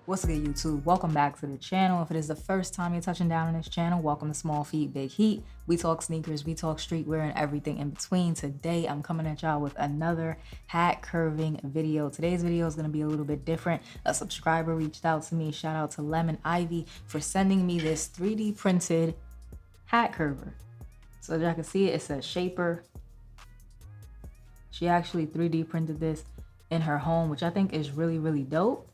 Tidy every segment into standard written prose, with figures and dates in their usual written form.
What's good, YouTube? Welcome back to the channel. If it is the first time you're touching down on this channel, welcome to Small Feet, Big Heat. We talk sneakers, we talk streetwear, and everything in between. Today, I'm coming at y'all with another hat curving video. Today's video is going to be a little bit different. A subscriber reached out to me. Shout out to Lemon Ivy for sending me this 3D printed hat curver. So as y'all can see, it says Shaper. She actually 3D printed this in her home, which I think is really, really dope.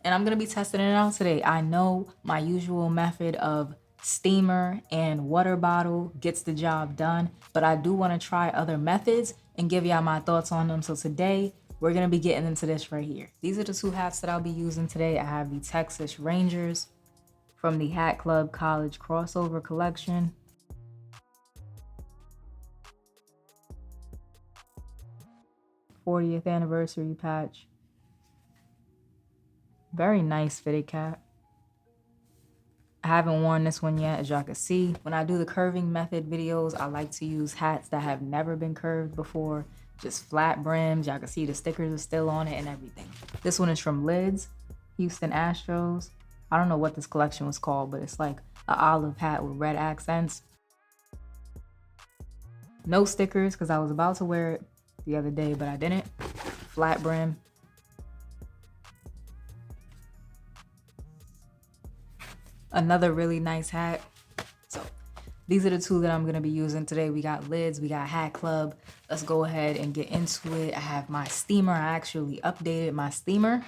And I'm gonna be testing it out today. I know my usual method of steamer and water bottle gets the job done, but I do wanna try other methods and give y'all my thoughts on them. So today, we're gonna be getting into this right here. These are the two hats that I'll be using today. I have the Texas Rangers from the Hat Club College Crossover Collection. '40th anniversary patch. Very nice fitted cap. I haven't worn this one yet, as y'all can see. When I do the curving method videos, I like to use hats that have never been curved before. Just flat brims. Y'all can see the stickers are still on it and everything. This one is from Lids, Houston Astros. I don't know what this collection was called, but it's like an olive hat with red accents. No stickers, because I was about to wear it the other day, but I didn't. Flat brim. Another really nice hat. So these are the two that I'm gonna be using today. We got Lids, we got Hat Club. Let's go ahead and get into it. I have my steamer. I actually updated my steamer.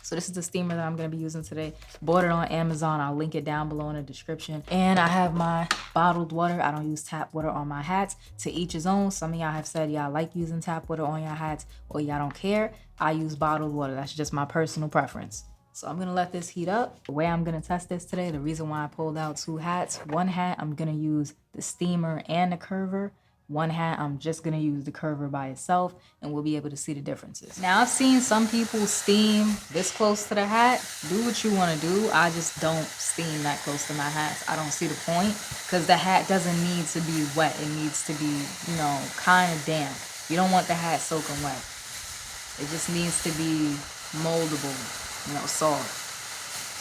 So this is the steamer that I'm gonna be using today. Bought it on Amazon. I'll link it down below in the description. And I have my bottled water. I don't use tap water on my hats. To each his own. Some of y'all have said y'all like using tap water on your hats or y'all don't care. I use bottled water. That's just my personal preference. So I'm gonna let this heat up. The way I'm gonna test this today, the reason why I pulled out two hats, one hat I'm gonna use the steamer and the curver. One hat I'm just gonna use the curver by itself and we'll be able to see the differences. Now I've seen some people steam this close to the hat. Do what you wanna do. I just don't steam that close to my hats. I don't see the point because the hat doesn't need to be wet. It needs to be, you know, kind of damp. You don't want the hat soaking wet. It just needs to be moldable, you know, soft.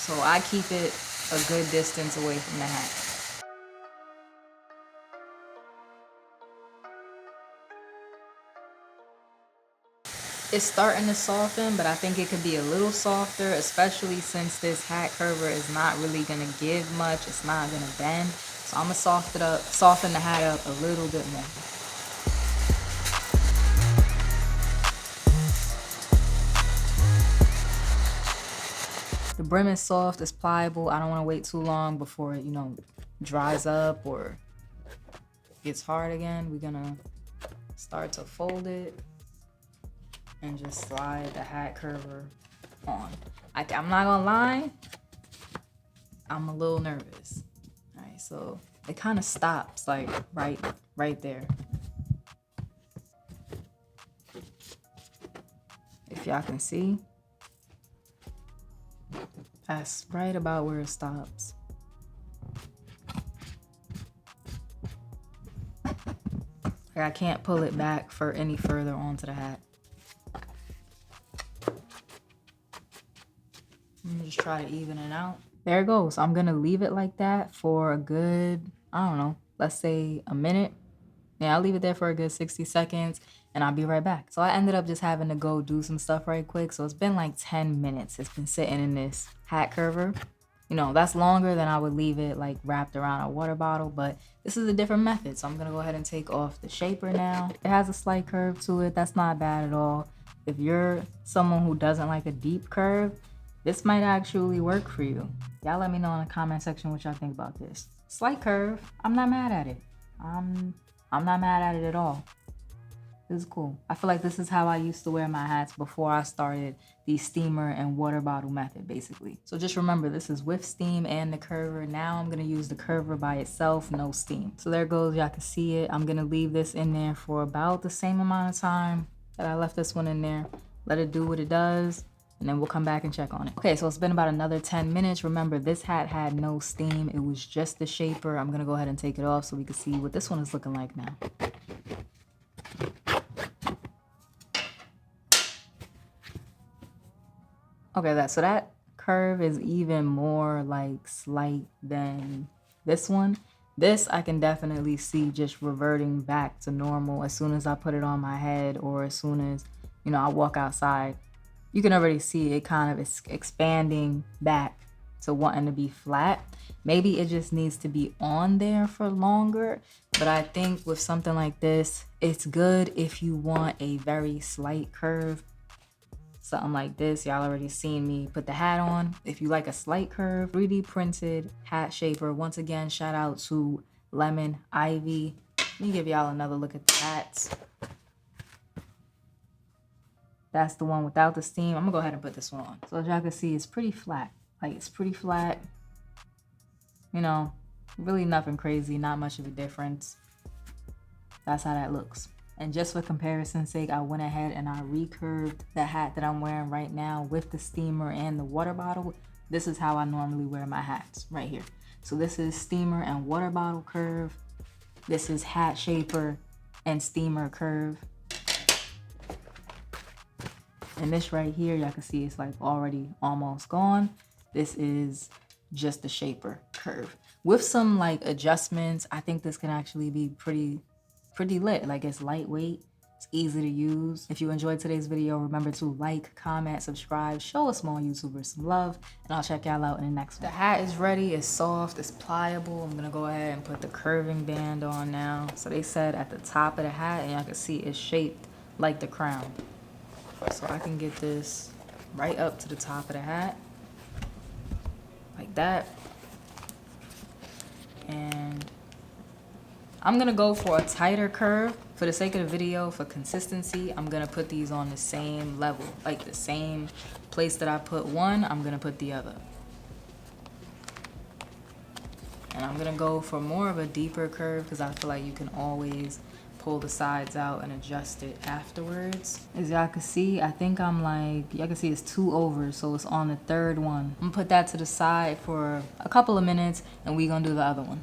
So I keep it a good distance away from the hat. It's starting to soften, but I think it could be a little softer, especially since this hat curver is not really gonna give much. It's not gonna bend. So I'm gonna soften the hat up a little bit more. The brim is soft, it's pliable. I don't want to wait too long before it, you know, dries up or gets hard again. We're gonna start to fold it and just slide the hat curver on. I'm not gonna lie, I'm a little nervous. All right, so it kind of stops like right there. If y'all can see, that's right about where it stops. I can't pull it back for any further onto the hat. Let me just try to even it out. There it goes. I'm gonna leave it like that for a good, I don't know, let's say a minute. Yeah, I'll leave it there for a good 60 seconds and I'll be right back. So I ended up just having to go do some stuff right quick. So it's been like 10 minutes. It's been sitting in this hat curver. You know, that's longer than I would leave it like wrapped around a water bottle, but this is a different method. So I'm gonna go ahead and take off the shaper now. It has a slight curve to it. That's not bad at all. If you're someone who doesn't like a deep curve, this might actually work for you. Y'all let me know in the comment section what y'all think about this. Slight curve, I'm not mad at it. I'm not mad at it at all. This is cool. I feel like this is how I used to wear my hats before I started the steamer and water bottle method, basically. So just remember, this is with steam and the curver. Now I'm gonna use the curver by itself, no steam. So there it goes, y'all can see it. I'm gonna leave this in there for about the same amount of time that I left this one in there. Let it do what it does, and then we'll come back and check on it. Okay, so it's been about another 10 minutes. Remember, this hat had no steam. It was just the shaper. I'm gonna go ahead and take it off so we can see what this one is looking like now. Okay, so that curve is even more like slight than this one. This I can definitely see just reverting back to normal as soon as I put it on my head, or as soon as, you know, I walk outside. You can already see it kind of is expanding back to wanting to be flat. Maybe it just needs to be on there for longer, but I think with something like this, it's good if you want a very slight curve. Something like this, y'all already seen me put the hat on. If you like a slight curve, 3D printed hat shaper. Once again, shout out to Lemon Ivy. Let me give y'all another look at the hats. That's the one without the steam. I'm gonna go ahead and put this one on. So as y'all can see, it's pretty flat. Like, it's pretty flat. You know, really nothing crazy, not much of a difference. That's how that looks. And just for comparison's sake, I went ahead and I recurved the hat that I'm wearing right now with the steamer and the water bottle. This is how I normally wear my hats right here. So this is steamer and water bottle curve. This is hat shaper and steamer curve. And this right here, y'all can see it's like already almost gone. This is just the shaper curve. With some like adjustments, I think this can actually be pretty lit. Like, it's lightweight, it's easy to use. If you enjoyed today's video, remember to like, comment, subscribe, show a small YouTuber some love, and I'll check y'all out in the next one. The hat is ready, it's soft, it's pliable. I'm gonna go ahead and put the curving band on now. So they said at the top of the hat, and y'all can see it's shaped like the crown. So I can get this right up to the top of the hat, like that. And I'm gonna go for a tighter curve. For the sake of the video, for consistency, I'm gonna put these on the same level. Like the same place that I put one, I'm gonna put the other. And I'm gonna go for more of a deeper curve because I feel like you can always pull the sides out and adjust it afterwards. As y'all can see, I think I'm like, y'all can see it's 2 over, so it's on the third one. I'm gonna put that to the side for a couple of minutes and we gonna do the other one.